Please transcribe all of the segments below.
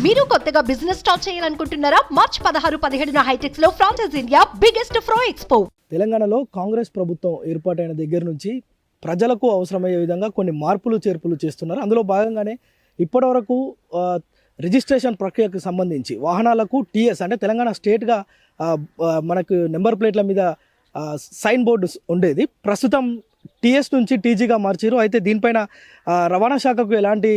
మీరు కొత్తగా business start చేయాలనుకుంటున్నారా? మార్చ్ 16-17 హైటెక్స్ లో ఫ్రాన్సెస్ ఇండియా బిగ్గెస్ట్ ఫ్రో ఎక్స్పో. తెలంగాణలో కాంగ్రెస్ ప్రభుత్వం ఏర్పాటైన దగ్గర నుంచి ప్రజలకు అవసరమయ్యే విధంగా కొన్ని మార్పులు చేర్పులు చేస్తున్నారు. అందులో భాగంగానే ఇప్పటివరకు రిజిస్ట్రేషన్ ప్రక్రియకు సంబంధించి వాహనాలకు టీఎస్ అంటే తెలంగాణ స్టేట్గా మనకు నెంబర్ ప్లేట్ల మీద సైన్ బోర్డు ఉండేది. ప్రస్తుతం టీఎస్ నుంచి టీజీగా మార్చారు. అయితే దీనిపైన రవాణా శాఖకు ఎలాంటి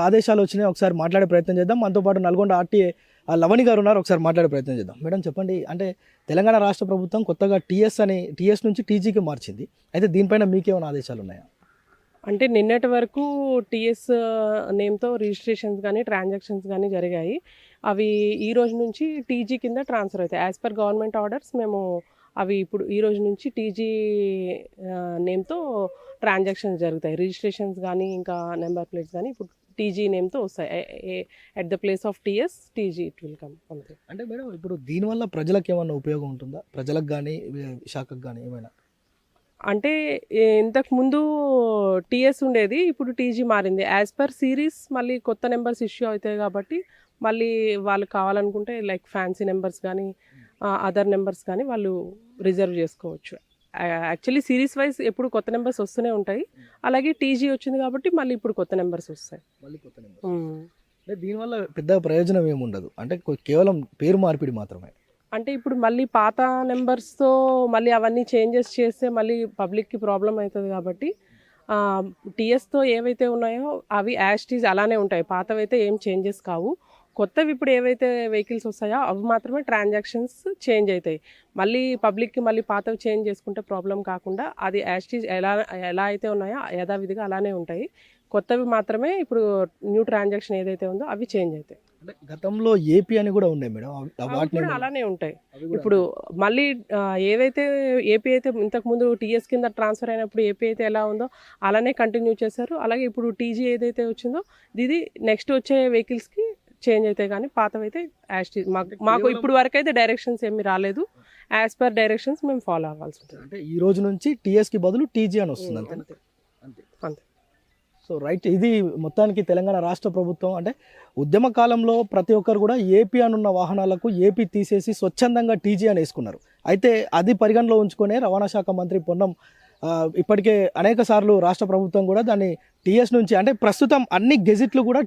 ఆదేశాలు వచ్చినాయో ఒకసారి మాట్లాడే ప్రయత్నం చేద్దాం. మనతో పాటు నల్గొండ ఆర్టీఏ లవణి గారు ఉన్నారు, ఒకసారి మాట్లాడే ప్రయత్నం చేద్దాం. మేడం చెప్పండి, అంటే తెలంగాణ రాష్ట్ర ప్రభుత్వం కొత్తగా టీఎస్ నుంచి టీజీకి మార్చింది. అయితే దీనిపైన మీకేమైనా ఆదేశాలు ఉన్నాయా? అంటే నిన్నటి వరకు టీఎస్ నేమ్తో రిజిస్ట్రేషన్స్ కానీ ట్రాన్సాక్షన్స్ కానీ జరిగాయి. అవి ఈ రోజు నుంచి టీజీ కింద ట్రాన్స్ఫర్ అవుతాయి. యాజ్ పర్ గవర్నమెంట్ ఆర్డర్స్ మేము అవి ఇప్పుడు ఈ రోజు నుంచి టీజీ నేమ్తో ట్రాన్సాక్షన్స్ జరుగుతాయి. రిజిస్ట్రేషన్స్ కానీ ఇంకా నెంబర్ ప్లేట్స్ కానీ ఇప్పుడు టీజీ నేమ్తో వస్తాయి. At the place of TS TG it will come. అంతే. అంటే మేడం ఇప్పుడు దీనివల్ల ప్రజలకు ఏమైనా ఉపయోగం ఉంటుందా? ప్రజలకు కానీ శాఖకు కానీ ఏమైనా? అంటే ఇంతకు ముందు టీఎస్ ఉండేది, ఇప్పుడు టీజీ మారింది. యాజ్ పర్ సిరీస్ మళ్ళీ కొత్త నెంబర్స్ ఇష్యూ అవుతాయి కాబట్టి మళ్ళీ వాళ్ళు కావాలనుకుంటే లైక్ ఫ్యాన్సీ నెంబర్స్ కానీ అదర్ నెంబర్స్ కానీ వాళ్ళు రిజర్వ్ చేసుకోవచ్చు. యాక్చువల్లీ సిరీస్ వైజ్ ఎప్పుడు కొత్త నెంబర్స్ వస్తూనే ఉంటాయి. అలాగే టీజీ వచ్చింది కాబట్టి మళ్ళీ ఇప్పుడు కొత్త నెంబర్స్ వస్తాయి. అంటే దీనివల్ల పెద్ద ప్రయోజనం ఏముండదు, అంటే కేవలం పేరు మార్పిడి మాత్రమే. అంటే ఇప్పుడు మళ్ళీ పాత నెంబర్స్తో మళ్ళీ అవన్నీ చేంజెస్ చేస్తే మళ్ళీ పబ్లిక్కి ప్రాబ్లం అవుతుంది కాబట్టి టీఎస్తో ఏవైతే ఉన్నాయో అవి యాజ్ టీజ్ అలానే ఉంటాయి. పాతవి అయితే ఏం చేంజెస్ కావు. కొత్తవి ఇప్పుడు ఏవైతే వెహికల్స్ వస్తాయో అవి మాత్రమే ట్రాన్సాక్షన్స్ చేంజ్ అవుతాయి. మళ్ళీ పబ్లిక్కి మళ్ళీ పాతవి చేంజ్ చేసుకుంటే ప్రాబ్లం కాకుండా అది యాజ్ టీజ్ ఎలా అయితే ఉన్నాయో యథావిధిగా అలానే ఉంటాయి. కొత్తవి మాత్రమే ఇప్పుడు న్యూ ట్రాన్సాక్షన్ ఏదైతే ఉందో అవి చేంజ్ అవుతాయి. అంటే గతంలో ఏపీ అని కూడా ఉన్నాయి మేడం, వాటిని అలానే ఉంటాయి. ఇప్పుడు మళ్ళీ ఏవైతే ఏపీ అయితే ఇంతకుముందు టీఎస్ కింద ట్రాన్స్ఫర్ అయినప్పుడు ఏపీ అయితే ఎలా ఉందో అలానే కంటిన్యూ చేశారు. అలాగే ఇప్పుడు టీజీ ఏదైతే వచ్చిందో ఇది నెక్స్ట్ వచ్చే వెహికల్స్కి చేంజ్ అవుతాయి. కానీ పాతవైతే యాజ్ టీజ్ మాకు ఇప్పుడు వరకు అయితే డైరెక్షన్స్ ఏమి రాలేదు. యాజ్ పర్ డైరెక్షన్స్ మేము ఫాలో అవ్వాల్సి ఉంటుంది. అంటే ఈ రోజు నుంచి టీఎస్కి బదులు టీజీ అని వస్తుంది అంతే. అంతే. సో రైట్, ఇది మొత్తానికి తెలంగాణ రాష్ట్ర ప్రభుత్వం అంటే ఉద్యమ కాలంలో ప్రతి ఒక్కరు కూడా ఏపీ అనున్న వాహనాలకు ఏపీ తీసేసి స్వచ్ఛందంగా టీజీ అని వేసుకున్నారు. అయితే అది పరిగణలో ఉంచుకునే రవాణా శాఖ మంత్రి పొన్నం ఇప్పటికే అనేక సార్లు రాష్ట్ర ప్రభుత్వం కూడా దాన్ని టీఎస్ నుంచి అంటే ప్రస్తుతం అన్ని గెజిట్లు కూడా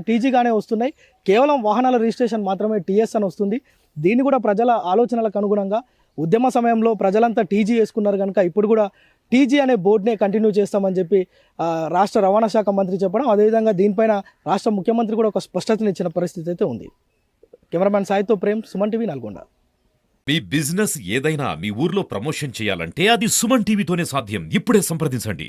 టీజీగానే వస్తున్నాయి. కేవలం వాహనాల రిజిస్ట్రేషన్ మాత్రమే టీఎస్ అని వస్తుంది. దీన్ని కూడా ప్రజల ఆలోచనలకు అనుగుణంగా ఉద్యమ సమయంలో ప్రజలంతా టీజీ వేసుకున్నారు కనుక ఇప్పుడు కూడా టీజీ అనే బోర్డునే కంటిన్యూ చేస్తామని చెప్పి రాష్ట్ర రవాణా శాఖ మంత్రి చెప్పడం, అదేవిధంగా దీనిపైన రాష్ట్ర ముఖ్యమంత్రి కూడా ఒక స్పష్టతనిచ్చిన పరిస్థితి అయితే ఉంది. కెమెరామ్యాన్ సాయితో ప్రేమ్, సుమన్ టీవీ, నల్గొండ. మీ బిజినెస్ ఏదైనా మీ ఊర్లో ప్రమోషన్ చేయాలంటే అది సుమన్ టీవీతోనే సాధ్యం. ఇప్పుడే సంప్రదించండి.